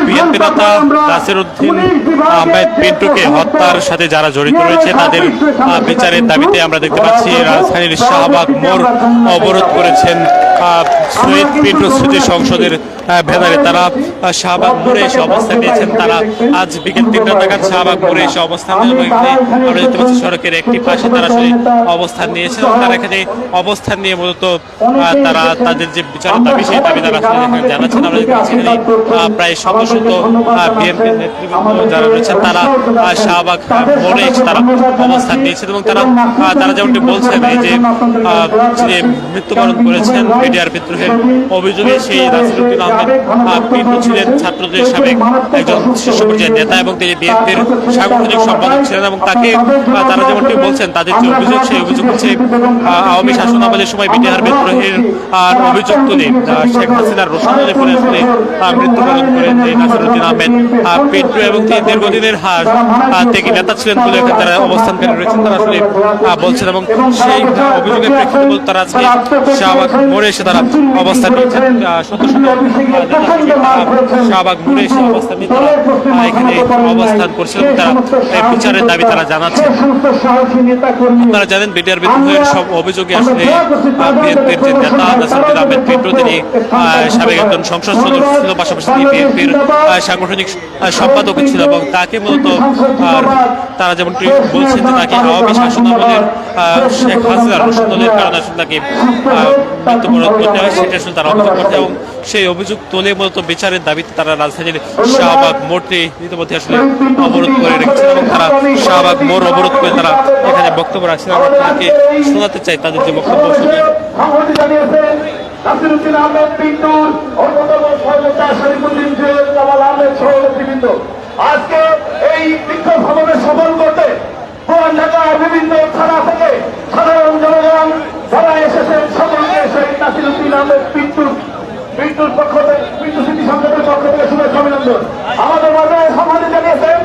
BNP নেতা নাসিরউদ্দিন আহমেদ পিন্টুকে হত্যার সাথে যারা জড়িত রয়েছে তাদের বিচারের দাবিতে আমরা দেখতে পাচ্ছি রাজধানীর শাহবাগ মোড় অবরোধ করেছেন শহীদ পিন্টু স্মৃতি সংসদের ভেতরে। তারা শাহবাগ মোড়ে এসে অবস্থান নিয়েছেন। তারা আজ বিকেল 3টা নাগাদ শাহবাগ মোড়ে এসে অবস্থান নিয়েছেন। আমরা দেখতে পাচ্ছি সড়কের একটি পাশে তারা আসলে অবস্থান নিয়েছেন। তারা এখানে অবস্থান নিয়ে মূলত তারা তাদের যে বিচারের দাবি সেই দাবি তারা আসলে জানাচ্ছেন। আমরা দেখতে পাচ্ছি এখানে প্রায় শত শত বিএনপির নেতৃবৃন্দ যারা রয়েছেন তারা শাহবাগ মোড়ে এসে তারা অবস্থান নিয়েছেন এবং তারা যেমনটি বলছেন এই যে মৃত্যুবরণ করেছেন বিডিআর বিদ্রোহের অভিযোগে সেই নাসিরউদ্দিন আহমেদ পিন্টু ছিলেন ছাত্রদের সাবেক একজন শীর্ষ পর্যায়ের নেতা এবং তিনি বিএনপির সাংগঠনিক সম্পাদক ছিলেন এবং তাকে তারা যেমনটি বলছেন তাদের যে অভিযোগ সেই অভিযোগ হচ্ছে আওয়ামী শাসন আমলের সময় বিডিআর বিদ্রোহের অভিযোগ তুলে শেখ হাসিনার রোশানলে পরে আসলে মৃত্যুবরণ করেন এই নাসিরউদ্দিন আহমেদ পিন্টু এবং তিনি দীর্ঘদিনের থেকে নেতা ছিলেন বলে এখানে তারা অবস্থানকারী রয়েছেন তারা আসলে বলছেন এবং সেই অভিযোগের প্রেক্ষিতে তারা আজকে শাহবাগ মোড়ে এসে তারা অবস্থান নিয়েছেন। শাহবাগ মোড়ে এসে অবস্থান নিয়ে তারা এখানে অবস্থান করছিলেন। তারা বিচারের দাবি তারা জানাচ্ছেন। আপনারা জানেন বিডিআর বিদ্রোহের সব অভিযোগে আসলে বিএনপির যে নেতা নাসিরউদ্দিন আহমেদ পিন্টু তিনি সাবেক একজন সংসদ সদস্য ছিল, পাশাপাশি তিনি বিএনপির সাংগঠনিক সম্পাদক ছিল এবং তাকে মূলত তারা যেমনটি বলছেন যে তাকে আওয়ামী শাসন আমলের শেখ হাসিনার রোশানলের কারণে আসলে তাকে মৃত্যুবরণ করতে হয় সেটা আসলে তারা অভিযোগ করতে এবং সেই অভিযোগ তুলে মূলত বিচারের দাবিতে তারা রাজধানীর শাহবাগ মোড়টি ইতিমধ্যে আসলে অবরোধ করে রেখেছেন এবং তারা শাহবাগ মোড় অবরোধ করে তারা এখানে বক্তব্য রাখছেন। আমরা তাদেরকে শোনাতে চাই তাদের যে বক্তব্য শুনে। নাসিরউদ্দিন আহমেদ পিন্টুর অন্যতম সহযোদ্ধা শরীফুদ্দিন জামাল আহমেদ সহ নেতৃবৃন্দ আজকে এই বিক্ষোভ সমাবেশ সফল করতে পুরান ঢাকার বিভিন্ন থানা থেকে সাধারণ জনগণ যারা এসেছেন সকলকে শহীদ নাসিরউদ্দিন আহমেদ পিন্টুর পক্ষ থেকে পিন্টু স্মৃতি সংসদের পক্ষ থেকে শুভেচ্ছা অভিনন্দন। আমাদের মাঝে সম্মানিত জানিয়েছেন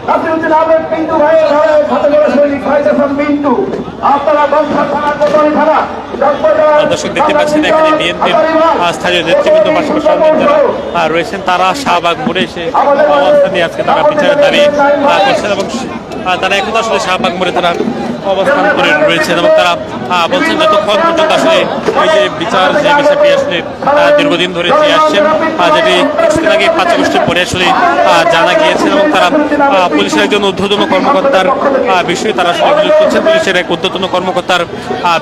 নাসিরউদ্দিন আহমেদ পিন্টু ভাইয়ের সাথে করে সৈনিক ভাইজাসান পিন্টু আপনারা গমছাড় থানা কোতোয়ালি থানা দর্শক দেখতে পাচ্ছেন এখানে বিএনপির স্থানীয় নেতৃবৃন্দ পাশাপাশি যারা রয়েছেন তারা শাহবাগ মোড়ে এসে অবস্থান নিয়ে আজকে তারা বিচারের দাবি করছেন এবং তারা এখন আসলে শাহবাগ মোড়ে তারা অবস্থান করে রয়েছেন এবং তারা বলছেন যতক্ষণ পর্যন্ত আসলে এই যে বিষয়টি আসলে দীর্ঘদিন ধরে চেয়ে আসছেন যেটি কিছুদিন আগে 5 আগস্টের পরে আসলে জানা গিয়েছেন এবং তারা পুলিশের একজন ঊর্ধ্বতন কর্মকর্তার বিষয়ে তারা আসলে অভিযোগ করছেন। পুলিশের এক ঊর্ধ্বতন কর্মকর্তার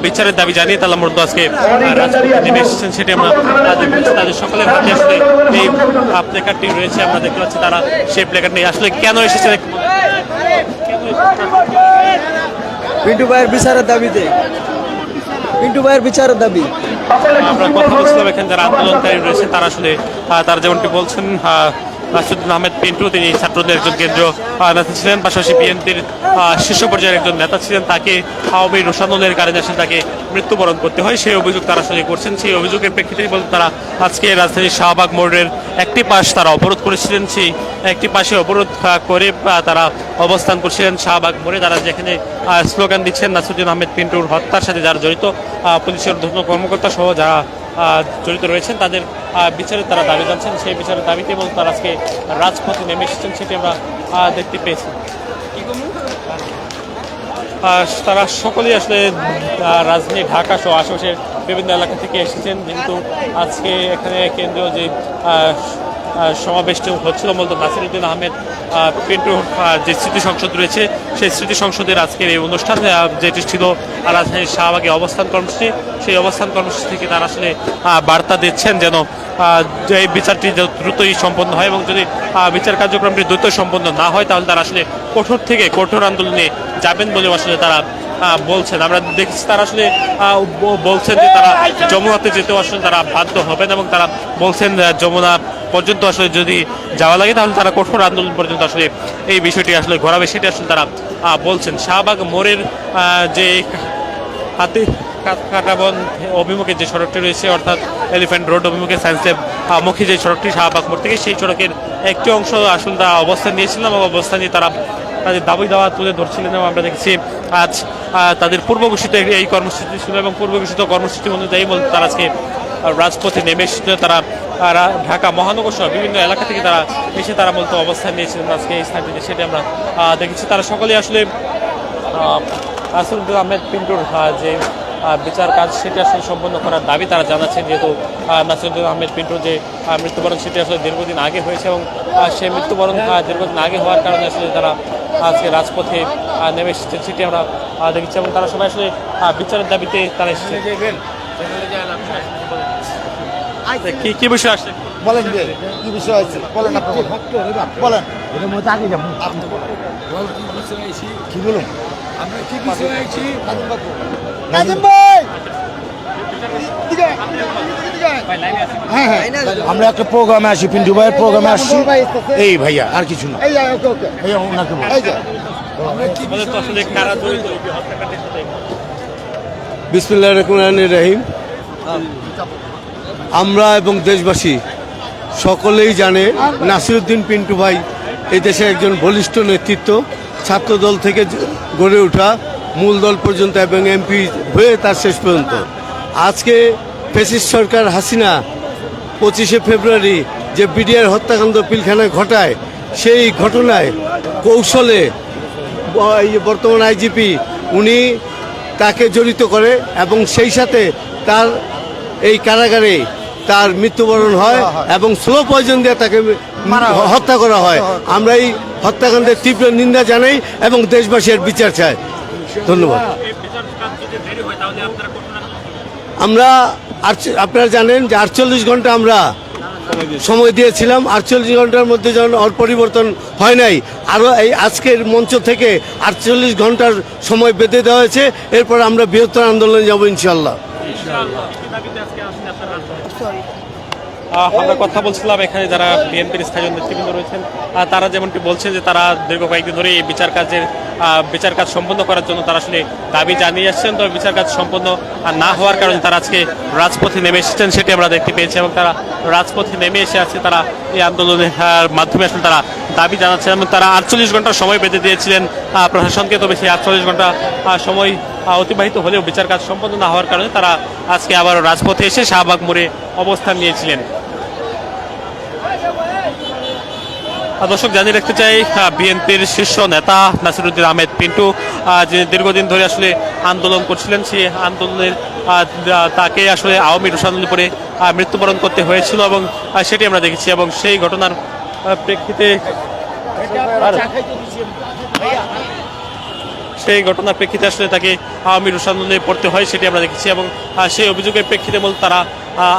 বিচারের দাবি জানিয়ে তারা মূলত আজকে রাজপথে নেমে এসেছেন সেটি আমরা তাদের সকলের হাতে আসলে এই প্লেকার্ডটি রয়েছে। আমরা দেখতে পাচ্ছি তারা সেই প্লেকার্ড নিয়ে আসলে কেন এসেছেন পিন্টু ভাইয়ের বিচারের দাবিতে পিন্টু ভাইয়ের বিচারের দাবি আমরা কথা বলছিলাম। এখানে যারা আন্দোলনকারী রয়েছে তারা আসলে তারা যেমনটি বলছেন নাসিরউদ্দিন আহমেদ পিন্টু তিনি ছাত্রদের একজন কেন্দ্রীয় নেতা ছিলেন, পাশাপাশি বিএনপির শীর্ষ পর্যায়ের একজন নেতা ছিলেন। তাকে আওয়ামী রোশানলের কারণে আসলে তাকে মৃত্যুবরণ করতে হয় সেই অভিযোগ তারা আসলে করছেন। সেই অভিযোগের প্রেক্ষিতে বলতে তারা আজকে রাজধানীর শাহবাগ মোড়ের একটি পাশ তারা অবরোধ করেছিলেন। সেই একটি পাশে অবরোধ করে তারা অবস্থান করছিলেন শাহবাগ মোড়ে। তারা যেখানে স্লোগান দিচ্ছেন নাসিরউদ্দিন আহমেদ পিন্টুর হত্যার সাথে যারা জড়িত পুলিশের ঊর্ধ্বতন কর্মকর্তা সহ যারা জড়িত রয়েছেন তাদের বিচারের তারা দাবি জানছেন। সেই বিচারের দাবিতে এবং তারা আজকে রাজপথে নেমে এসেছেন সেটি আমরা দেখতে পেয়েছি। তারা সকলেই আসলে রাজধানী ঢাকা সহ আশেপাশের বিভিন্ন এলাকা থেকে এসেছেন, কিন্তু আজকে এখানে কেন্দ্রীয় যে সমাবেশটি হচ্ছিল মূলত নাসিরউদ্দিন আহমেদ পিন্টুর যে স্মৃতি সংসদ রয়েছে সেই স্মৃতি সংসদের আজকের এই অনুষ্ঠান যেটি ছিল রাজধানীর শাহবাগে অবস্থান কর্মসূচি, সেই অবস্থান কর্মসূচি থেকে তারা আসলে বার্তা দিচ্ছেন যেন এই বিচারটি দ্রুতই সম্পন্ন হয় এবং যদি বিচার কার্যক্রমটি দ্রুত সম্পন্ন না হয় তাহলে তারা আসলে কঠোর থেকে কঠোর আন্দোলনে যাবেন বলে আসলে তারা বলছেন। আমরা দেখছি তারা আসলে বলছেন যে তারা যমুনাতে যেতেও আসলে তারা বাধ্য হবেন এবং তারা বলছেন যমুনা পর্যন্ত আসলে যদি যাওয়া লাগে তাহলে তারা কঠোর আন্দোলন পর্যন্ত আসলে এই বিষয়টি আসলে ঘোরাবে সেটি আসলে তারা বলছেন। শাহবাগ মোড়ের যে হাতি কাটাবন অভিমুখে যে সড়কটি রয়েছে অর্থাৎ এলিফ্যান্ট রোড অভিমুখে সায়েন্স ল্যাবমুখী যে সড়কটি শাহবাগ মোড় থেকে সেই সড়কের একটি অংশ আসলে তারা অবস্থান নিয়েছিলাম এবং অবস্থান নিয়ে তারা তাদের দাবি দাওয়া তুলে ধরছিলেন এবং আমরা দেখছি আজ তাদের পূর্ব ঘোষিত এই কর্মসূচি ছিল এবং পূর্ব ঘোষিত কর্মসূচি অনুযায়ী তারা আজকে রাজপথে নেমে এসেছিল। তারা ঢাকা মহানগর সহ বিভিন্ন এলাকা থেকে তারা এসে তারা মূলত অবস্থান নিয়েছিলেন আজকে এই স্থানটিতে, সেটি আমরা দেখেছি। তারা সকলেই আসলে নাসিরুদ্দিন আহমেদ পিন্টুর যে বিচার কাজ সেটি আসলে সম্পন্ন করার দাবি তারা জানাচ্ছেন, যেহেতু নাসিরুদ্দিন আহমেদ পিন্টুর যে মৃত্যুবরণ সেটি আসলে দীর্ঘদিন আগে হয়েছে এবং সেই মৃত্যুবরণ দীর্ঘদিন আগে হওয়ার কারণে আসলে তারা আজকে রাজপথে নেমে এসেছেন, সেটি আমরা দেখেছি এবং তারা সবাই আসলে বিচারের দাবিতে তারা এসেছে। কি বিষয় আসছে বলেন যে কি বিষয় আছে বলেন আপনি বলেন কি বলুন নাজিম ভাই হ্যাঁ হ্যাঁ আমরা একটা প্রোগ্রামে আসি, পিন্টু ভাইয়ের প্রোগ্রামে আসছি এই ভাইয়া, আর কিছু না এই ওনাকে বল। বলে তো আসলে কারা জড়িত এই হত্যাকাণ্ডের সাথে? বিসমিল্লাহির রহমানির রহিম। আমরা এবং দেশবাসী সকলেই জানে নাসিরুদ্দিন পিন্টু ভাই এই দেশের একজন বলিষ্ঠ নেতৃত্ব, ছাত্রদল থেকে গড়ে ওঠা মূল দল পর্যন্ত এবং এমপি হয়ে তার শেষ পর্যন্ত। আজকে ফ্যাসিস্ট সরকার হাসিনা 25শে ফেব্রুয়ারি যে বিডিআর হত্যাকাণ্ড পিলখানায় ঘটায়, সেই ঘটনায় কৌশলে বর্তমান আইজিপি উনি তাকে জড়িত করে এবং সেই সাথে তার এই কারাগারে তার মৃত্যুবরণ হয় এবং স্লো পয়জন দিয়ে তাকে হত্যা করা হয়। আমরা এই হত্যাকাণ্ডের তীব্র নিন্দা জানাই এবং দেশবাসীর বিচার চাই। ধন্যবাদ। আমরা আপনারা জানেন যে 48 ঘন্টা আমরা সময় দিয়েছিলাম, 48 ঘন্টার মধ্যে যখন ওর পরিবর্তন হয় নাই, আরও এই আজকের মঞ্চ থেকে 48 ঘন্টার সময় বেঁধে দেওয়া হয়েছে। এরপর আমরা বৃহত্তর আন্দোলনে যাব ইনশাল্লাহ। আমরা কথা বলছিলাম এখানে যারা বিএনপির স্থানীয় নেতৃবৃন্দ রয়েছেন, তারা যেমনটি বলছে যে তারা দীর্ঘ কয়েকদিন ধরে এই বিচার কাজ সম্পন্ন করার জন্য তারা আসলে দাবি জানিয়ে আসছেন। তবে বিচার কাজ সম্পন্ন না হওয়ার কারণে তারা আজকে রাজপথে নেমে এসেছেন, সেটি আমরা দেখতে পেয়েছি এবং তারা রাজপথে নেমে এসে আছে। তারা এই আন্দোলনের মাধ্যমে আসলে তারা দাবি জানাচ্ছেন এবং তারা 48 ঘন্টার সময় বেঁধে দিয়েছিলেন প্রশাসনকে। তবে সেই 48 ঘন্টা সময় অতিবাহিত হলেও বিচার কাজ সম্পন্ন না হওয়ার কারণে তারা আজকে আবার রাজপথে এসে শাহবাগ মোড়ে অবস্থান নিয়েছিলেন। দর্শক জানিয়ে রাখতে চাই, বিএনপির শীর্ষ নেতা নাসিরুদ্দিন আহমেদ পিন্টু যিনি দীর্ঘদিন ধরে আসলে আন্দোলন করছিলেন, সেই আন্দোলনের তাকে আসলে আওয়ামী রোষানলে পরে মৃত্যুবরণ করতে হয়েছিল এবং সেটি আমরা দেখেছি এবং সেই ঘটনার প্রেক্ষিতে আসলে তাকে আওয়ামী রোষানলে পড়তে হয়, সেটি আমরা দেখেছি এবং সেই অভিযোগের প্রেক্ষিতে মূলত তারা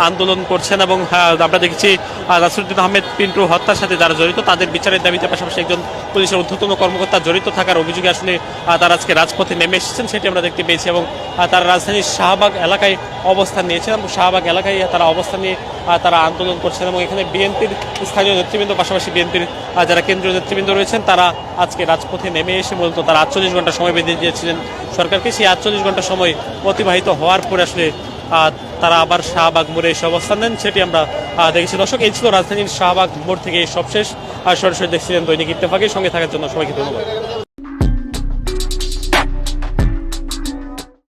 আন্দোলন করছেন এবং আমরা দেখেছি নাসিরুদ্দিন আহমেদ পিন্টু হত্যার সাথে যারা জড়িত তাদের বিচারের দাবিতে পাশাপাশি একজন পুলিশের ঊর্ধ্বতন কর্মকর্তা জড়িত থাকার অভিযোগে আসলে তারা আজকে রাজপথে নেমে এসেছেন, সেটি আমরা দেখতে পেয়েছি এবং তারা রাজধানীর শাহবাগ এলাকায় অবস্থান নিয়েছেন এবং শাহবাগ এলাকায় তারা অবস্থান নিয়ে তারা আন্দোলন করছেন এবং এখানে বিএনপির স্থানীয় নেতৃবৃন্দ পাশাপাশি বিএনপির যারা কেন্দ্রীয় নেতৃবৃন্দ রয়েছেন তারা আজকে রাজপথে নেমে এসে মূলত তারা 48 ঘন্টা সময় বেঁধে দিয়েছিলেন সরকারকে। সেই 48 ঘন্টা সময় অতিবাহিত হওয়ার পরে আসলে তারা আবার শাহবাগ মোড়ে এসে অবস্থান নেন, সেটি আমরা দেখেছি। দর্শক, এই ছিল রাজধানীর শাহবাগ মোড় থেকে সবশেষ। সরাসরি দেখছিলেন দৈনিক ইত্তেফাকের সঙ্গে থাকার জন্য সবাইকে ধন্যবাদ।